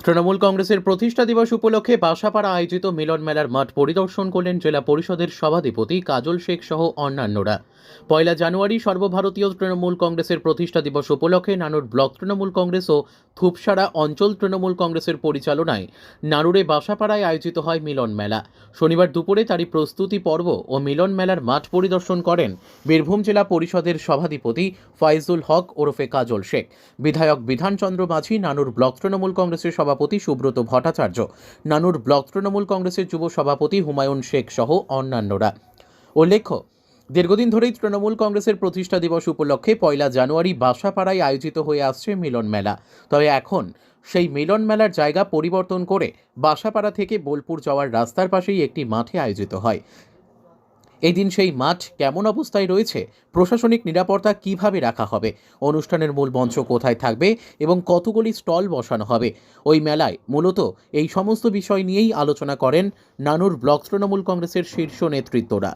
তৃণমূল কংগ্রেসের প্রতিষ্ঠা দিবস উপলক্ষে বাসাপাড়া আয়োজিত মিলন মেলার মাঠ পরিদর্শন করলেন জেলা পরিষদের সভাধিপতি কাজল শেখ সহ অন্যান্যরা। 1 জানুয়ারি সর্বভারতীয় তৃণমূল কংগ্রেসের প্রতিষ্ঠা দিবস উপলক্ষে নানুর ব্লক তৃণমূল কংগ্রেস ও ধূপসারা অঞ্চল তৃণমূল কংগ্রেসের পরিচালনায় নানুরে বাসাপাড়ায় আয়োজিত হয় মিলন মেলা। শনিবার দুপুরে তারই প্রস্তুতি পর্ব ও মিলন মেলার মাঠ পরিদর্শন করেন বীরভূম জেলা পরিষদের সভাধিপতি ফয়জুল হক ওরফে কাজল শেখ, বিধায়ক বিধানচন্দ্র মাঝি, নানুর ব্লক তৃণমূল কংগ্রেসের সভাপতি সুব্রত ভট্টাচার্য, নানুর ব্লক তৃণমূল কংগ্রেসের যুব সভাপতি হুমায়ুন শেখ সহ অন্যান্যরা। উল্লেখ্য, দীর্ঘদিন ধরেই তৃণমূল কংগ্রেসের প্রতিষ্ঠা দিবস উপলক্ষে 1 জানুয়ারি বাসাপাড়ায় আয়োজিত হয়ে আসছে মিলন মেলা। তবে এখন সেই মিলন মেলার জায়গা পরিবর্তন করে বাসাপাড়া থেকে বোলপুর যাওয়ার রাস্তার পাশেই একটি মাঠে আয়োজিত হয়। এই দিন সেই মাঠ কেমন অবস্থায় রয়েছে, প্রশাসনিক নিরাপত্তা কিভাবে রাখা হবে, অনুষ্ঠানের মূল মঞ্চ কোথায় থাকবে এবং কতগুলি স্টল বসানো হবে, ওই মেলায় মূলত এই সমস্ত বিষয় নিয়েই আলোচনা করেন নানুর ব্লক তৃণমূল কংগ্রেসের শীর্ষ নেতৃত্বরা।